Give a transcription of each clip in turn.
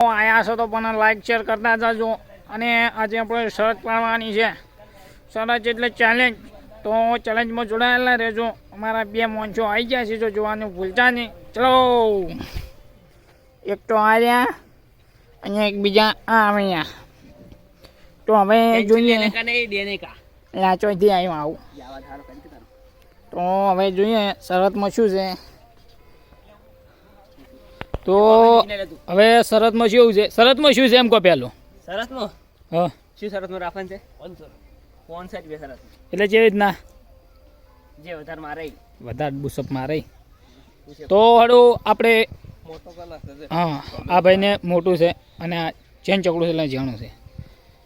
આયા છો તો પણ લાઈક શેર કરતા જાજો અને આજે આપણે શરત પાડવાની છે શરત એટલે ચેલેન્જ તો ચેલેન્જમાં જોડાયેલા રહેજો અમારા બે મોંચો આવી ગયા છે જો જોવાનું ભૂલતા નહીં ચલો એક તો આવ્યા અહીંયા એક બીજા આવ્યા તો હવે જોઈએ લાચોથી આવ્યું આવું તો હવે જોઈએ શરતમાં શું છે તો હવે શરતમાં શું છે શરતમાં શું છે એમ કહો પહેલું શરતમાં હા શું શરતમાં રાખવાનું છે 500 રૂપિયા શરત એટલે જેવી રીતના જે વધારે મારે વધારે બુસપ મારે તો હડું આપણે મોટો કલાક હા આ ભાઈને મોટું છે અને આ ચેન ચકડું છે એટલે જાણું છે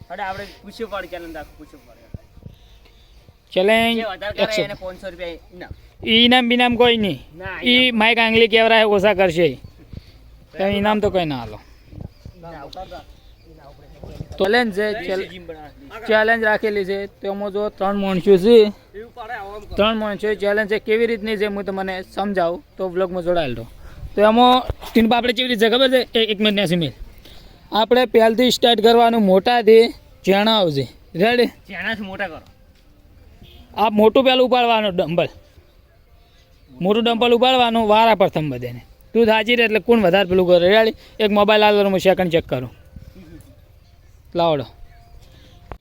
હડે આપણે પૂછ્યું પડે ચેલેન્જ રાખું પૂછ્યું પડે ચેલેન્જ જે વધારે કરે એને 500 રૂપિયા ઇનામ ઇનામ બિનામ કોઈ નહીં ના ઈ માઇક આંગલી કેવરાય ઓછા કરશે તો ઇનામ તો કોઈ ના હાલો ચેલેન્જ છે ચેલેન્જ રાખેલી છે તેમાં જો 3 માણસો છે 3 માણસો ચેલેન્જ છે કેવી રીતની છે હું તમને સમજાવું તો બ્લોગમાં જોડાયેલ રહો તો એમાં ટીનપા આપણે કેવી રીતે ખબર છે 1 મિનિટ 80 મિનિટ આપણે પહેલથી સ્ટાર્ટ કરવાનું મોટાથી જેણા આવશે રેડી જેનાથી મોટા કરો આ મોટું પહેલું ઉપાડવાનું ડમ્બલ મોટું ડમ્બલ ઉપાડવાનું વારા પ્રથમ બધાને તું સાચી રહે એટલે કોણ વધારે પેલું કરે રેડી એક મોબાઈલ આલો હું સેકન્ડ ચેક કરું લાવડો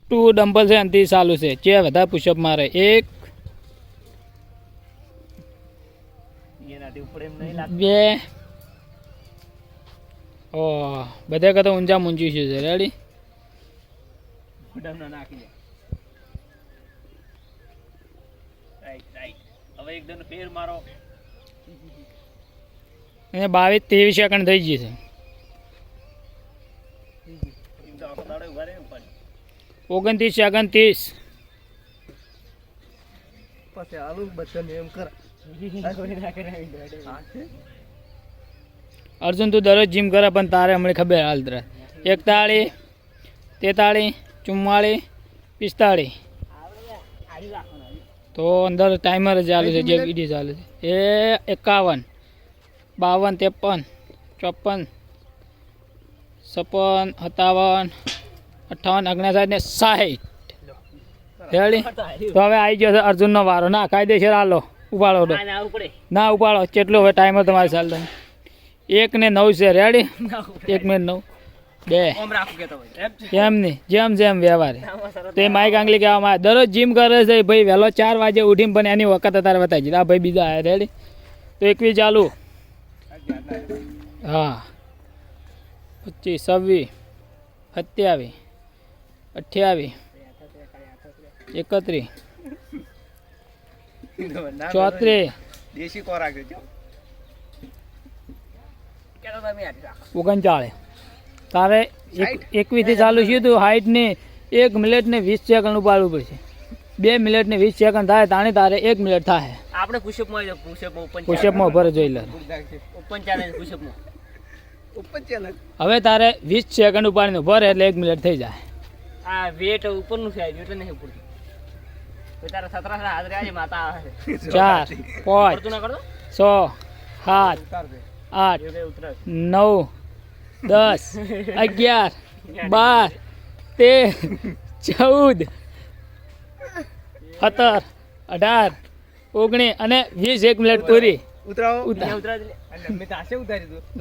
2 ડમ્બલ છે અંતિ ચાલુ છે જે વધારે પુશઅપ મારે 1 એનાથી ઉપર એમ નહીં લાગે 2 ઓ બધે કરતા ઊંચા મૂંચી છે રેડી મોઢામાં નાખી દે રાઈટ હવે એકદમ ફેર મારો અને 22-23 સેકન્ડ થઈ જશે 29 સેકન્ડ 30 પછી આલુ બધાને એમ કર અર્જુન તું દરરોજ જીમ કરે પણ તારે હમણાં ખબર હાલ તરત 41 43 44 45 તો અંદર ટાઈમર ચાલુ છે જે વિડીયો ચાલુ છે એ 51 52 53 54 57 58 59 ને 60 રેડી તો હવે આવી ગયો છે અર્જુનનો વારો ના કાયદેસર હાલો ઉપાડો ના ઉપાડો કેટલો હવે ટાઈમર તમારે ચાલ તમે 1 ને 9 છે રેડી 1 મિનિટ 9 2 એમ નહીં જેમ વ્યવહાર તો એ માઇક આંગલી કહેવામાં આવે દરરોજ જીમ કરે છે ભાઈ વહેલો 4 વાગે ઉઠીને પણ એની વખત તારે બતાવી દીધા ભાઈ બીજા આવ્યા રેડી તો 21 ચાલુ હા 25 26 27 28 31 34 દેશી ખોરાક છે 39 તારે 21 થી ચાલુ છે તો હાઈટ ને 1 મિનિટ ને 20 સેકન્ડ ઉપાડવું પડશે 2 મિનિટ ને 20 સેકન્ડ થાય તારે 1 મિનિટ થાય આપણે પુશઅપમાં પુશઅપમાં ઉપર જોઈ લે ઓપન ચેલેન્જ પુશઅપમાં ઓપન ચેલેન્જ હવે તારે 20 સેકન્ડ ઉપાડીને ભરે એટલે 1 મિનિટ થઈ જાય આ વેટ ઉપરનું છે વેટ નહીં ઉપર તો તારા 17 હાજરી આજે માતા આવે છે 4 5 તું ના કરતો 6 7 8 9 10 11 12 13 14 17 18 19 અને 20 1 મિનિટ પૂરી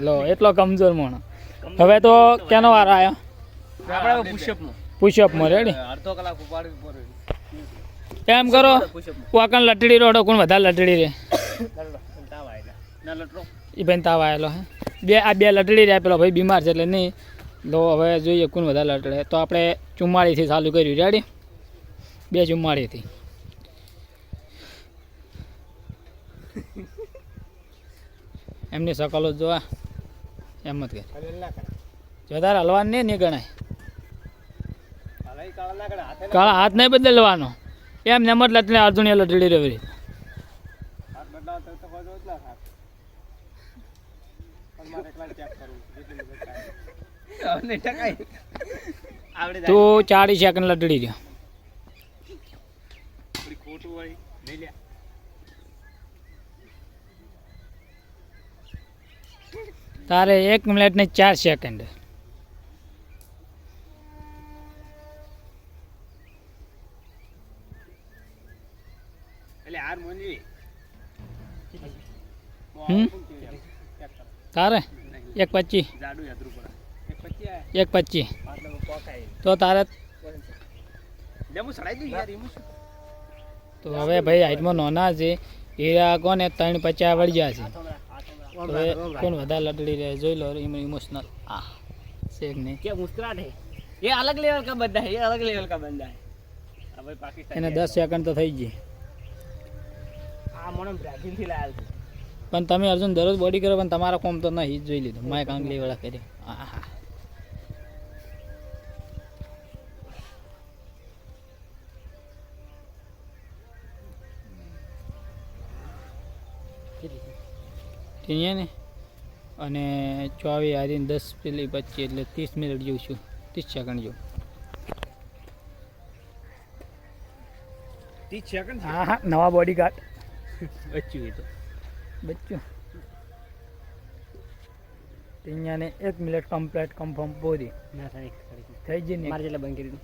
લો એટલો કમજોર મોણો હવે તો કેનો વાર આવ્યો આપણે પુશઅપમાં રેડી અડધો કલાક ઉપાડવી પડે એમ કરો વાકણ લટડી રોડો કોણ વધારે લટડી રે એ ભાઈ તાવ આવેલો હે બે લટડી રહ્યા પેલો ભાઈ બીમાર છે એટલે નહીં લો હવે જોઈએ કોણ વધારે લટડે તો આપણે 44 થી ચાલુ કર્યું રેડી 2 44 થી એમની સકલો જોવા એમ મત કે વધારે હલવાનું નહીં ગણાય કાળા હાથ નહીં બદલવાનો એમ ને મત લટને અર્જુન લટડી રહેવી તો 40 સેકન્ડ લટડી રહ્યો તારે 1 મિનિટ ને 4 સેકન્ડ તારે 1.25 1.25 તો તારે તો હવે ભાઈ હાઈટમાં નાના છે એ કોને 3.50 વળી ગયા છે તો હવે કોણ વધારે લડડી રહે જોઈ લો ઇમોશનલ આ શેક નહીં क्या मुस्कुराहट है ये अलग लेवल का बंदा है ये अलग लेवल का बंदा है अब भाई पाकिस्तान એને 10 સેકન્ડ તો થઈ ગઈ आ मोनम ब्राजील થી લાયેલ છે પણ તમે અર્જુન દરરોજ બોડી કરો પણ તમારા કોમ તો નહીં જ જોઈ લીધું માય કાંગલી વાળા કર્યો આહા ઠીક ને અને 24 હારીને 10 પેલી 25 એટલે 30 મિનિટ જેવું છું 30 સેકન્ડ જેવું 30 સેકન્ડ હા હા નવા બોડી ગાર્ડ બચ્યું એ તો બચ્ચું ટીኛને 1 મિનિટ કમ્પ્લીટ કન્ફર્મ પૂરી ના થાય થઈ ગઈ ને મારે જેટલા બંધ કરી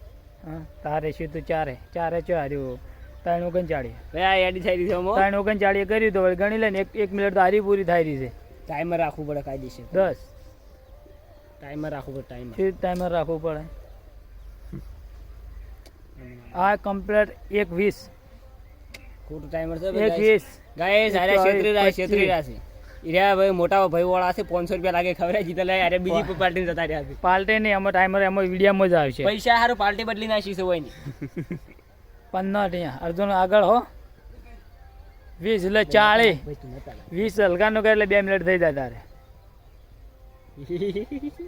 હા તારે શું તું ચારે ચો હાર્યું 339 ભાઈ આ એડી થઈ રહી છે મો 339 કર્યું તો વળી ગણી લે ને 1 મિનિટ તો હારી પૂરી થઈ રહી છે ટાઈમર રાખવું પડે કાયદેસર 10 ટાઈમર રાખવું પડે ટાઈમર શું ટાઈમર રાખવું પડે આ કમ્પ્લીટ 1:20 ખોટું ટાઈમર છે 1:20 ગાઈસ આરે છેતરી રહ્યા છે ઈરા ભાઈ મોટા ભાઈ વાળા છે 500 રૂપિયા લાગે ખવરે જીતે લે અરે બીજી પાર્ટી જતા રહ્યા છે પાર્ટી નહીં એમાં ટાઈમર એમાં વિડીયોમાં જ આવશે પૈસા હારું પાર્ટી બદલી નાખી છે હોય ની 15 અહીંયા અર્જુન આગળ હો 20 એટલે 40 20 હલકાનું કરે એટલે 2 મિનિટ થઈ જાય તારે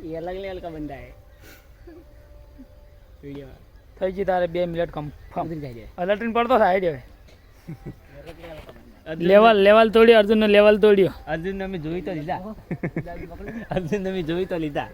ये अलग लेवल का बंदा है वीडियो થઈ ગઈ તારે 2 મિનિટ કન્ફર્મ उधर जाइए અલર્ટિન પડતો થાય હવે લેવલ તોડ્યો અર્જુનનો લેવલ તોડ્યો अर्जुन ने मैं જોઈ તો લીધા अर्जुन ने मैं જોઈ તો લીધા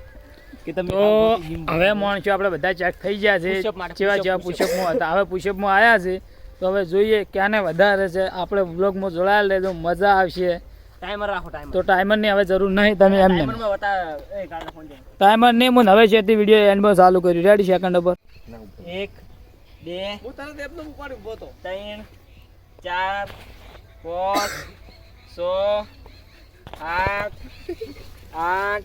કે તમે તો હવે માણસો આપણે બધા ચેક થઈ ગયા છે Push-up માટે, જેવા જેવા પુશઅપમાં હતા હવે પુશઅપમાં આવ્યા છે તો હવે જોઈએ ક્યાંને વધારે છે આપણે વ્લોગમાં જોડાયેલ રહેજો મજા આવશે ટાઈમર રાખો ટાઈમર તો ટાઈમરની હવે જરૂર નહીં તમે એમને ટાઈમર માં બતા એ કાઢો ફોન દે ટાઈમર નહીં મને હવે છે તે વિડીયો એન્ડ માં ચાલુ કર્યું રેડી સેકન્ડ ઉપર 1 2 હું તને એપનો ઉપાડી ઉભો તો 3 4 5 6 8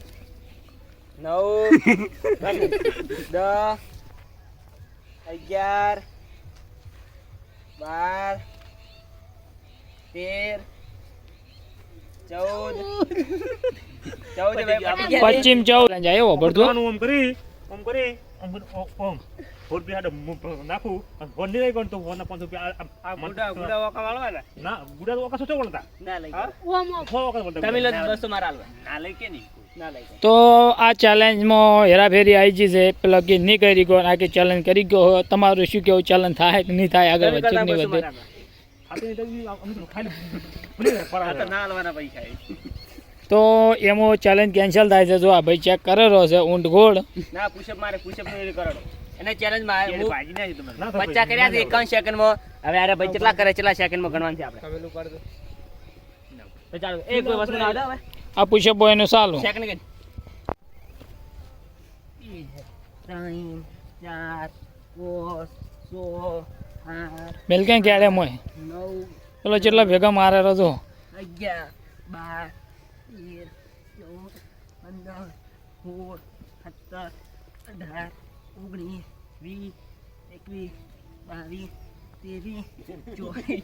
9 10 11 12 13 14 પશ્ચિમ 14 જાય એવો ભરતો ઓમ કરી ઓમ રૂપિયા નાખું અને ફોન નહીં કોણ તો ફોન 500 રૂપિયા ગુડા વકા વાળવાના ના ગુડા તો વખત શું બોલતા ના લઈ ફોન વખત બોલતા તમે લો બસ તો મારા હાલવા ના લઈ કે નહીં ના લઈ તો આ ચેલેન્જમાં હેરાફેરી આવી ગઈ છે પેલા કે નહીં કરી ગયો આ કે ચેલેન્જ કરી ગયો તમારું શું કેવું ચેલેન્જ થાય કે નહીં થાય આગળ વધે કે નહીં વધે આપણે તો અમે તો ખાલી ભૂલી ગયા પરા ના હાલવાના પૈસા તો એમાં ચેલેન્જ કેન્સલ થાય છે જો આ ભાઈ ચેક કરેલો છે ઊંટ ગોળ ના પુશઅપ મારે પુશઅપ નહીં કરો એને ચેલેન્જ માં એટલે ભાજી ના તમે ના 50 કર્યા છે 51 સેકન્ડમાં હવે અરે ભાઈ કેટલા કરે કેટલા સેકન્ડમાં ગણવાનું છે આપણે કમેલું કરી દો તો ચાલો એક કોઈ વસ્તુ ના આવડે હવે આ પુશઅપ એનું ચાલુ સેકન્ડ કે 3 4 5 6 8 મેલ ક્યાં ક્યારે મોય 9 પેલો જેટલા ભેગા મારે રજો 11 12 13 14 15 16 17 18 19 20 21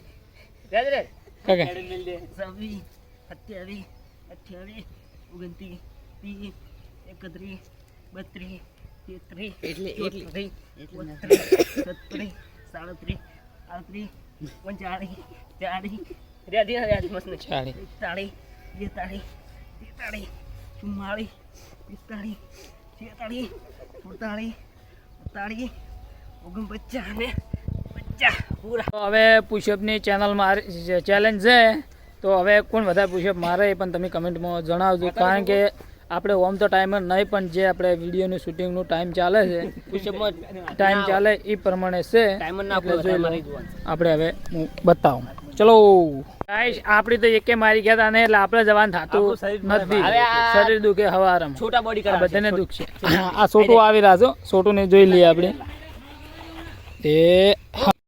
23 કાકા 26 27 28 29 30 31 32 33 એટલે 37 37 38 39 40 રેડી મસ્ત ને ચાલી 41 42 43 44 45 46 47 48 49 ને 50 પૂરા તો હવે પુશઅપની ચેનલ ચેલેન્જ છે તો હવે કોણ વધારે પુશઅપ મારે એ પણ તમે કમેન્ટમાં જણાવજો કારણ કે આપણે ઓમ તો ટાઈમર નહીં પણ જે આપણે વિડીયોનું શૂટિંગનું ટાઈમ ચાલે છે પુશઅપમાં ટાઈમ ચાલે એ પ્રમાણે છે ટાઈમર ના એટલે જોઈ લો. જોવાનું આપણે હવે હું બતાવું ચલો ગાઈસ આપણી તો એકે મારી ગયા હતા ને એટલે આપણે જવાન થતું આપણું શરીર નથી હવે આ- શરીર દુખે હવારમાં છોટા બોડી આ કરાવે બધાને દુખ છે આ સોટું આવી રહ્યા છો સોટું ને જોઈ લઈએ આપણે તે